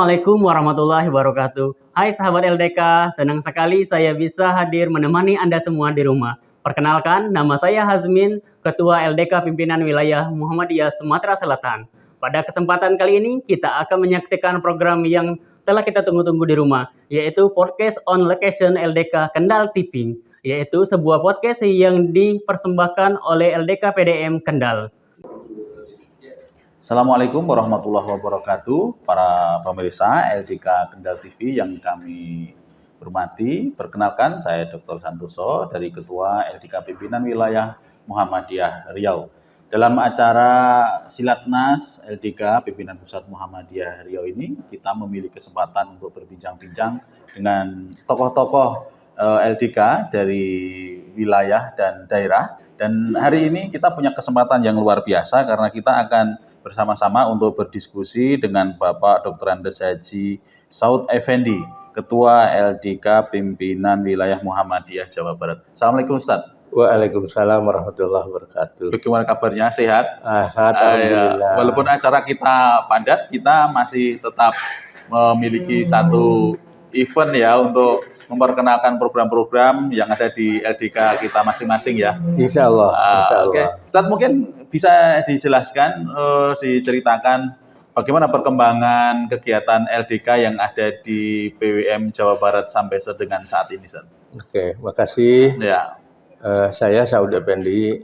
Assalamualaikum warahmatullahi wabarakatuh. Hai sahabat LDK, senang sekali saya bisa hadir menemani Anda semua di rumah. Perkenalkan, nama saya Hazmin, Ketua LDK Pimpinan Wilayah Muhammadiyah Sumatera Selatan. Pada kesempatan kali ini, kita akan menyaksikan program yang telah kita tunggu-tunggu di rumah, yaitu Podcast on Location LDK Kendal TV, yaitu sebuah podcast yang dipersembahkan oleh LDK PDM Kendal. Assalamualaikum warahmatullahi wabarakatuh, para pemirsa LDK Kendal TV yang kami hormati. Perkenalkan, saya Dr. Santoso dari Ketua LDK Pimpinan Wilayah Muhammadiyah Riau. Dalam acara Silatnas LDK Pimpinan Pusat Muhammadiyah Riau ini, kita memiliki kesempatan untuk berbincang-bincang dengan tokoh-tokoh LDK dari wilayah dan daerah. Dan hari ini kita punya kesempatan yang luar biasa karena kita akan bersama-sama untuk berdiskusi dengan Bapak Dr. Andes Haji Saud Effendi, Ketua LDK Pimpinan Wilayah Muhammadiyah Jawa Barat. Assalamualaikum Ustaz. Waalaikumsalam warahmatullahi wabarakatuh. Bagaimana kabarnya? Sehat? Alhamdulillah. Walaupun acara kita padat, kita masih tetap memiliki satu event ya untuk memperkenalkan program-program yang ada di LDK kita masing-masing ya. Insya Allah. Oke. Ustaz, mungkin bisa dijelaskan, diceritakan bagaimana perkembangan kegiatan LDK yang ada di PWM Jawa Barat sampai dengan saat ini, Ustaz. Oke, makasih. Ya. Saya Saud Effendi,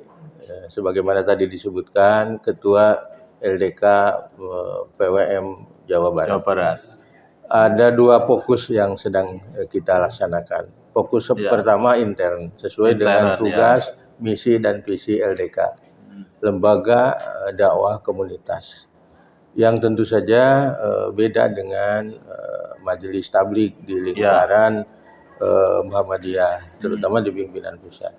sebagaimana tadi disebutkan, Ketua LDK PWM Jawa Barat. Jawa Barat. Ada dua fokus yang sedang kita laksanakan. Fokus pertama intern, sesuai dengan tugas, misi, dan visi LDK. Lembaga dakwah komunitas. Yang tentu saja beda dengan majelis tabligh di lingkaran Muhammadiyah, terutama di pimpinan pusat.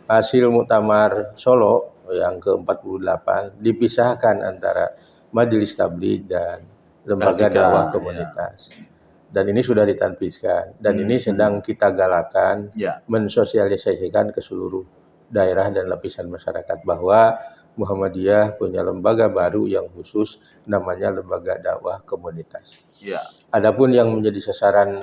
Hasil Muktamar Solo yang ke-48 dipisahkan antara majelis tabligh dan lembaga dakwah komunitas. Dan ini sudah ditanfiskan. Dan ini sedang kita galakan, mensosialisasikan ke seluruh daerah dan lapisan masyarakat bahwa Muhammadiyah punya lembaga baru yang khusus, namanya lembaga dakwah komunitas. Adapun yang menjadi sasaran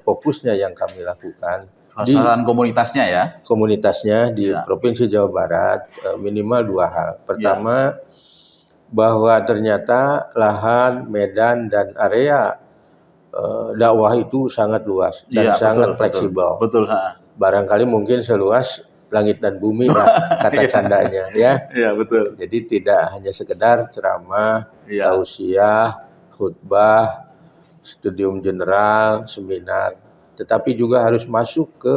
fokusnya yang kami lakukan, sasaran komunitasnya ya? Komunitasnya di Provinsi Jawa Barat minimal dua hal. Pertama, bahwa ternyata lahan, medan, dan area dakwah itu sangat luas dan sangat fleksibel. Betul. Barangkali mungkin seluas langit dan bumi lah kata candanya ya. Iya, betul. Jadi tidak hanya sekedar ceramah, tausiah, khutbah, studium general, seminar, tetapi juga harus masuk ke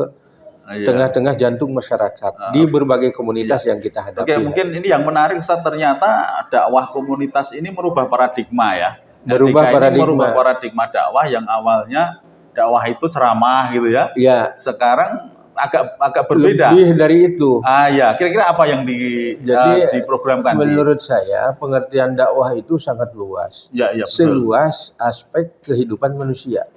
tengah-tengah jantung masyarakat di berbagai komunitas yang kita hadapi. Oke, mungkin ini yang menarik Ustaz, ternyata dakwah komunitas ini merubah paradigma ya. Merubah paradigma dakwah yang awalnya dakwah itu ceramah gitu ya. Sekarang agak berbeda. Lebih dari itu. Kira-kira apa yang diprogramkan? Menurut saya pengertian dakwah itu sangat luas. Seluas aspek kehidupan manusia.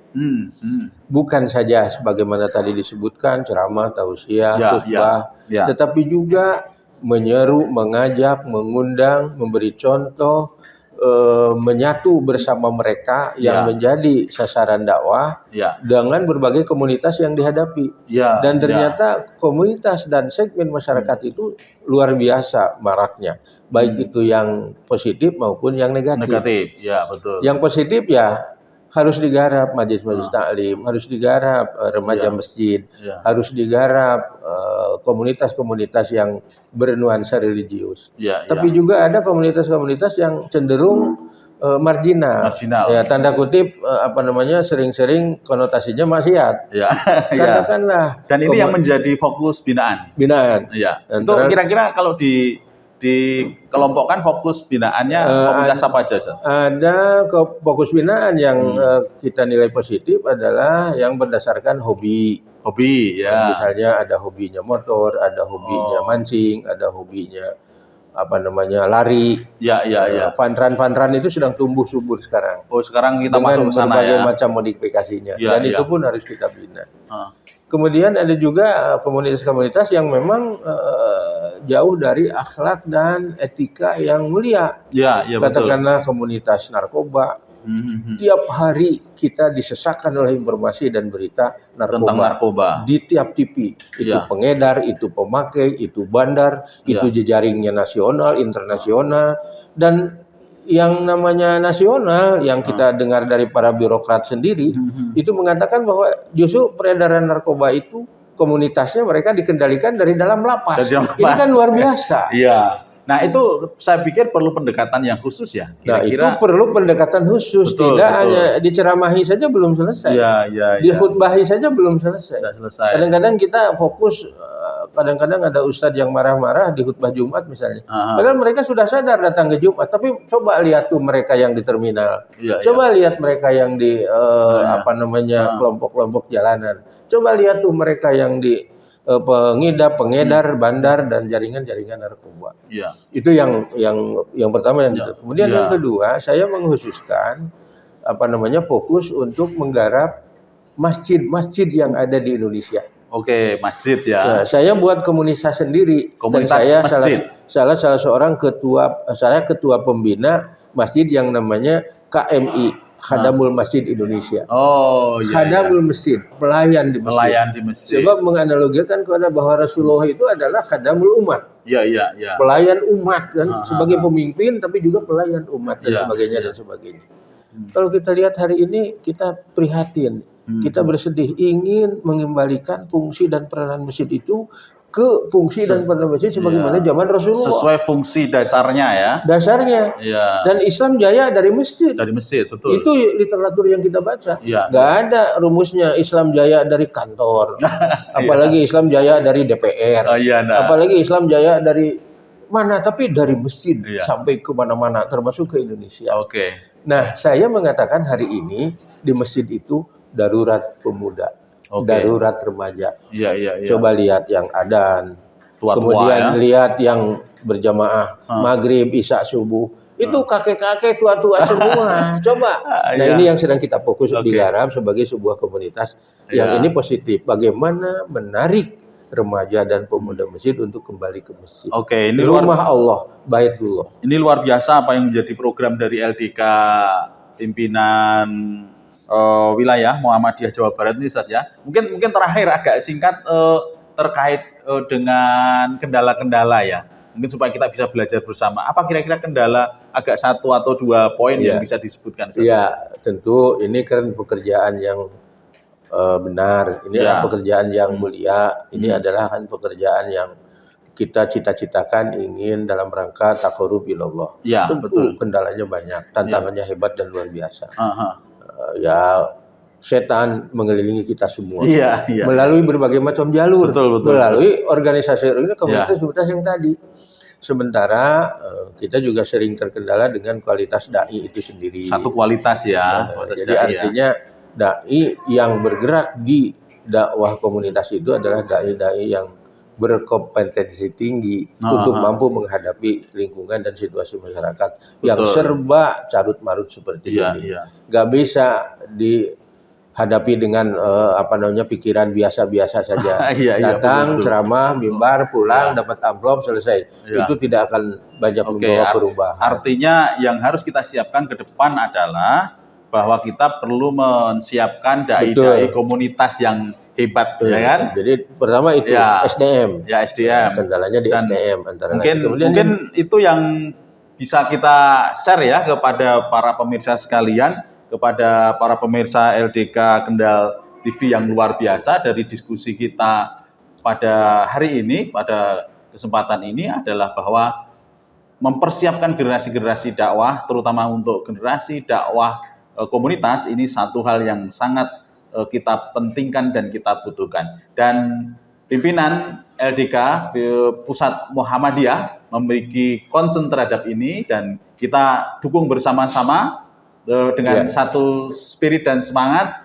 Bukan saja sebagaimana tadi disebutkan ceramah, tausiah, khutbah, tetapi juga menyeru, mengajak, mengundang, memberi contoh, menyatu bersama mereka yang menjadi sasaran dakwah dengan berbagai komunitas yang dihadapi. Dan ternyata komunitas dan segmen masyarakat itu luar biasa maraknya, baik itu yang positif maupun yang negatif. Betul. Yang positif harus digarap majelis taklim, harus digarap remaja masjid, harus digarap komunitas-komunitas yang bernuansa religius. Tapi juga ada komunitas-komunitas yang cenderung marginal. Tanda kutip sering-sering konotasinya maksiat. Katakanlah. Dan ini yang menjadi fokus binaan. Itu kira-kira kalau dikelompokkan fokus binaannya komunitas apa aja? Ada fokus binaan yang kita nilai positif adalah yang berdasarkan hobi. Misalnya ada hobinya motor, ada hobinya mancing, ada hobinya lari. Pantran itu sedang tumbuh subur sekarang. Sekarang kita masuk ke sana berbagai macam modifikasinya. Dan itu pun harus kita bina. Kemudian ada juga komunitas-komunitas yang memang jauh dari akhlak dan etika yang mulia. Katakanlah komunitas narkoba, Tiap hari kita disesakkan oleh informasi dan berita Tentang narkoba. di tiap TV. Itu Ya. pengedar, itu pemakai, itu bandar, Ya. itu jejaringnya nasional, internasional, dan yang namanya nasional yang kita dengar dari para birokrat sendiri itu mengatakan bahwa justru peredaran narkoba itu komunitasnya mereka dikendalikan dari dalam lapas. Dari dalam Ini lapas. kan luar biasa. Iya. Nah, itu saya pikir perlu pendekatan yang khusus ya. Nah, itu Kira-kira perlu pendekatan khusus, Betul, tidak betul. hanya diceramahi saja belum selesai. iya. Dihutbahi saja belum selesai. Sudah selesai. Kadang-kadang kita fokus, kadang-kadang ada ustadz yang marah-marah di khutbah Jumat misalnya. Aha. Padahal mereka sudah sadar datang ke Jumat, tapi coba lihat tuh mereka yang di terminal. Iya, Coba lihat mereka yang di Iya. kelompok-kelompok jalanan. Coba lihat tuh mereka yang di pengedar, bandar dan jaringan-jaringan narkoba. Iya. Itu yang pertama yang Ya. kemudian Ya. yang kedua saya mengkhususkan fokus untuk menggarap masjid-masjid yang ada di Indonesia. Oke, masjid ya. Nah, saya buat komunitas sendiri Komunitas dan saya masjid. salah seorang ketua pembina masjid yang namanya KMI, Khadamul Masjid Indonesia. Oh, iya. Khadamul Masjid, pelayan di masjid. Pelayan di masjid. Coba menganalogikan kepada bahwa Rasulullah itu adalah khadamul umat, Iya. pelayan umat kan, Ah, sebagai pemimpin tapi juga pelayan umat dan Iya, sebagainya iya. dan sebagainya. Kalau kita lihat hari ini kita prihatin, kita bersedih ingin mengembalikan fungsi dan peranan masjid itu ke fungsi dan peranan masjid sebagaimana zaman Rasulullah. Sesuai fungsi dasarnya ya. Dasarnya. Iya. Dan Islam jaya dari masjid. Dari masjid, betul. Itu literatur yang kita baca. Iya. Nggak ada rumusnya Islam jaya dari kantor. Apalagi Islam jaya dari DPR. Oh iya, nah. Apalagi Islam jaya dari mana, tapi dari masjid Iya. sampai ke mana-mana, termasuk ke Indonesia. Oke. Nah, saya mengatakan hari ini di masjid itu darurat pemuda, Oke. darurat remaja. Iya. Coba lihat yang adan, Tua-tua kemudian ya. lihat yang berjamaah maghrib, isya, subuh. Itu kakek-kakek tua-tua semua. Coba. Nah, Iya. ini yang sedang kita fokus Oke. digarap sebagai sebuah komunitas yang Iya. ini positif. Bagaimana menarik remaja dan pemuda masjid untuk kembali ke masjid. Oke, ini Rumah Allah, Baitullah. Ini luar biasa apa yang menjadi program dari LDK pimpinan wilayah Muhammadiyah Jawa Barat ini, Ustaz ya. Mungkin terakhir agak singkat terkait dengan kendala-kendala ya. Mungkin supaya kita bisa belajar bersama. Apa kira-kira kendala agak 1 atau 2 poin yang bisa disebutkan, Ustaz? Iya, tentu ini kan pekerjaan yang benar. Ini adalah pekerjaan yang mulia. Ini adalah kan pekerjaan yang kita cita-citakan ingin dalam rangka taqarrub ilallah. Ya, Tentu betul. kendalanya banyak, tantangannya hebat dan luar biasa. Aha. Ya, setan mengelilingi kita semua. Iya. Melalui berbagai macam jalur. Betul. Melalui organisasi ini komunitas-komunitas yang tadi. Sementara kita juga sering terkendala dengan kualitas dai itu sendiri. Satu kualitas ya. Kualitas Jadi dai ya. artinya dai yang bergerak di dakwah komunitas itu adalah dai-dai yang berkompetensi tinggi untuk mampu menghadapi lingkungan dan situasi masyarakat yang serba carut marut seperti ini. Gak bisa dihadapi dengan pikiran biasa-biasa saja. Datang ceramah, mimbar, pulang, dapat amplop, selesai. Itu tidak akan banyak membawa perubahan. Artinya yang harus kita siapkan ke depan adalah bahwa kita perlu mensiapkan dai-dai komunitas yang hebat, ya kan? Jadi pertama itu SDM. Ya, SDM. Kendalanya di SDM antara lain. Mungkin itu yang bisa kita share ya kepada para pemirsa sekalian, kepada para pemirsa LDK Kendal TV yang luar biasa. Dari diskusi kita pada hari ini, pada kesempatan ini adalah bahwa mempersiapkan generasi-generasi dakwah, terutama untuk generasi dakwah komunitas, ini satu hal yang sangat kita pentingkan dan kita butuhkan. Dan pimpinan LDK Pusat Muhammadiyah memiliki concern terhadap ini dan kita dukung bersama-sama dengan satu spirit dan semangat.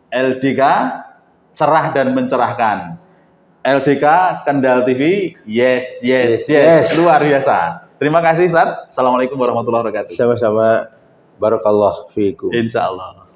LDK cerah dan mencerahkan. LDK Kendal TV, yes. Luar biasa. Terima kasih, Ustaz. Assalamualaikum warahmatullahi wabarakatuh. Sama-sama. Barakallah fiikum. Insya Allah.